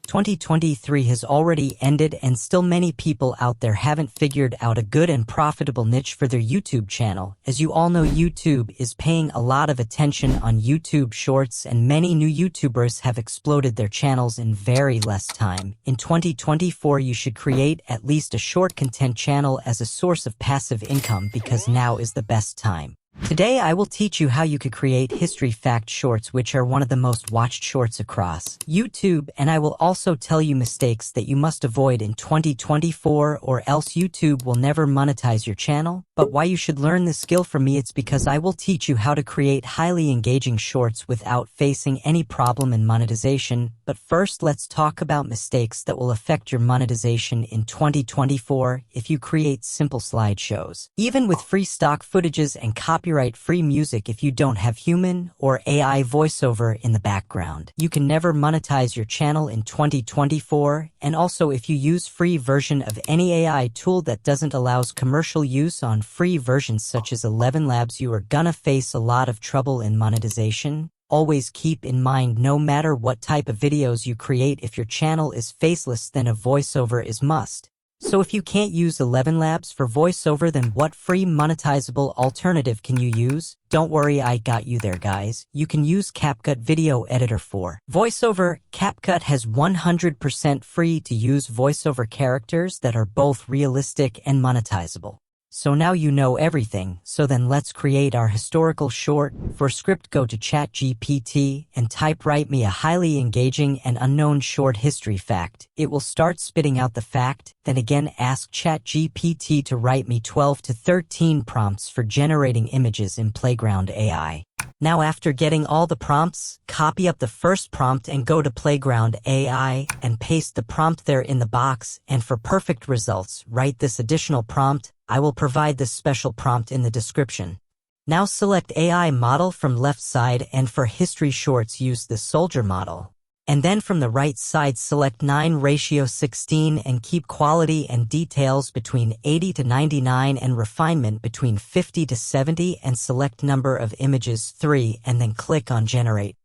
2023 has already ended and still many people out there haven't figured out a good and profitable niche for their YouTube channel. As you all know, YouTube is paying a lot of attention on YouTube Shorts and many new YouTubers have exploded their channels in very less time. In 2024, you should create at least a short content channel as a source of passive income because now is the best time. Today I will teach you how you could create history fact shorts, which are one of the most watched shorts across YouTube, and I will also tell you mistakes that you must avoid in 2024 or else YouTube will never monetize your channel. But why you should learn this skill from me, it's because I will teach you how to create highly engaging shorts without facing any problem in monetization. But first, let's talk about mistakes that will affect your monetization in 2024 if you create simple slideshows. Even with free stock footages and copyright-free music, if you don't have human or AI voiceover in the background, you can never monetize your channel in 2024. And also, if you use free version of any AI tool that doesn't allow commercial use on free versions such as Elevenlabs, you are gonna face a lot of trouble in monetization. Always keep in mind, no matter what type of videos you create, if your channel is faceless, then a voiceover is must. So if you can't use Elevenlabs for voiceover, then what free monetizable alternative can you use? Don't worry, I got you there, guys. You can use CapCut Video Editor for voiceover. CapCut has 100% free to use voiceover characters that are both realistic and monetizable. So now you know everything, so then let's create our historical short. For script, go to ChatGPT and type "write me a highly engaging and unknown short history fact." It will start spitting out the fact, then again ask ChatGPT to write me 12 to 13 prompts for generating images in Playground AI. Now after getting all the prompts, copy up the first prompt and go to Playground AI and paste the prompt there in the box, and for perfect results, write this additional prompt. I will provide this special prompt in the description. Now select AI model from left side, and for history shorts use the soldier model. And then from the right side select 9:16 and keep quality and details between 80 to 99 and refinement between 50 to 70 and select number of images 3 and then click on generate.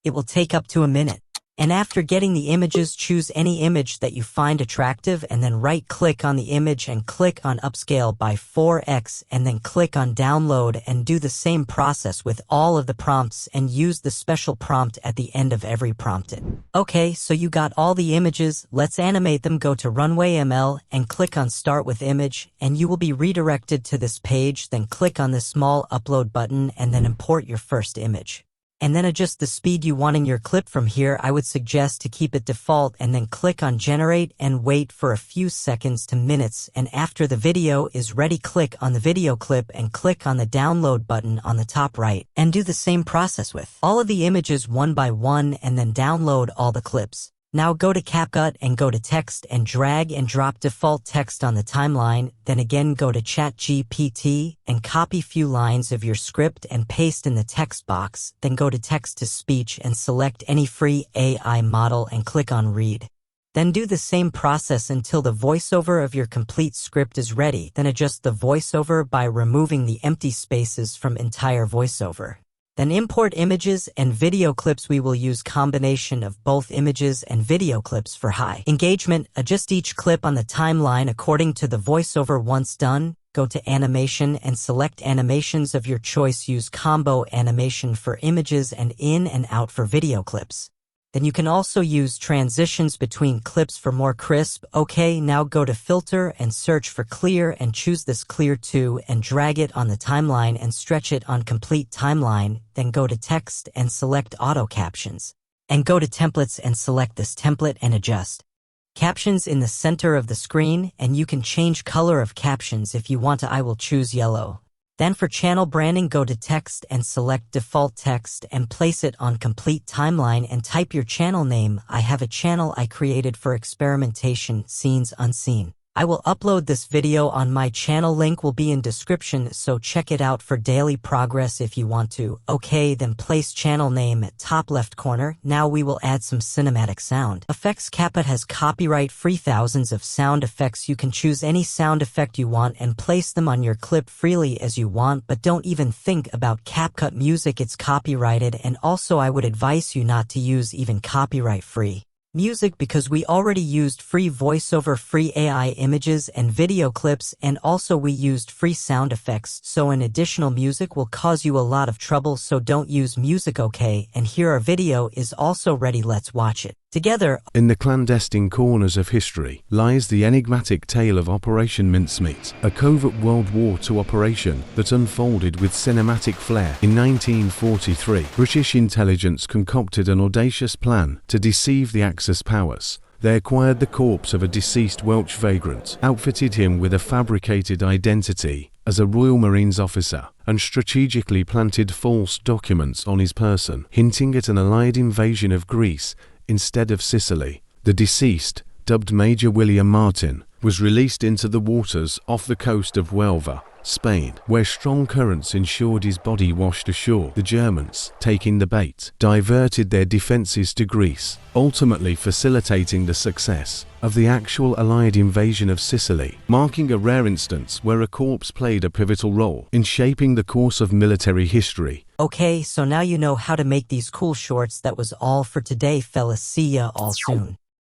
It will take up to a minute. And after getting the images, choose any image that you find attractive and then right-click on the image and click on Upscale by 4x and then click on Download, and do the same process with all of the prompts and use the special prompt at the end of every prompted. Okay, so you got all the images, let's animate them. Go to Runway ML and click on Start with Image and you will be redirected to this page. Then click on the small upload button and then import your first image. And then adjust the speed you want in your clip. From here, I would suggest to keep it default and then click on generate and wait for a few seconds to minutes. And after the video is ready, click on the video clip and click on the download button on the top right and do the same process with all of the images one by one and then download all the clips. Now go to CapCut and go to text and drag and drop default text on the timeline. Then again go to ChatGPT and copy few lines of your script and paste in the text box. Then go to text to speech and select any free AI model and click on read. Then do the same process until the voiceover of your complete script is ready. Then adjust the voiceover by removing the empty spaces from entire voiceover. Then import images and video clips. We will use combination of both images and video clips for high engagement. Adjust each clip on the timeline according to the voiceover. Once done, go to animation and select animations of your choice. Use combo animation for images and in and out for video clips. Then you can also use transitions between clips for more crisp. Okay, now go to filter and search for clear and choose this clear 2 and drag it on the timeline and stretch it on complete timeline. Then go to text and select auto captions. And go to templates and select this template and adjust captions in the center of the screen, and you can change color of captions if you want to. I will choose yellow. Then for channel branding, go to text and select default text and place it on complete timeline and type your channel name. I have a channel I created for experimentation, Scenes Unseen. I will upload this video on my channel. Link will be in description, so check it out for daily progress if you want to. Okay, then place channel name at top left corner. Now we will add some cinematic sound effects. CapCut has copyright-free thousands of sound effects. You can choose any sound effect you want and place them on your clip freely as you want, but don't even think about CapCut music, it's copyrighted, and also I would advise you not to use even copyright-free Music because we already used free voiceover, free AI images and video clips, and also we used free sound effects, so an additional music will cause you a lot of trouble, so don't use music, okay? And here our video is also ready, let's watch it together. In the clandestine corners of history lies the enigmatic tale of Operation Mincemeat, a covert World War II operation that unfolded with cinematic flair. In 1943, British intelligence concocted an audacious plan to deceive the Axis powers. They acquired the corpse of a deceased Welsh vagrant, outfitted him with a fabricated identity as a Royal Marines officer, and strategically planted false documents on his person, hinting at an allied invasion of Greece instead of Sicily. The deceased, dubbed Major William Martin, was released into the waters off the coast of Huelva, Spain, where strong currents ensured his body washed ashore. The Germans, taking the bait, diverted their defences to Greece, ultimately facilitating the success of the actual Allied invasion of Sicily, marking a rare instance where a corpse played a pivotal role in shaping the course of military history. Okay, so now you know how to make these cool shorts. That was all for today, fellas. See ya all soon.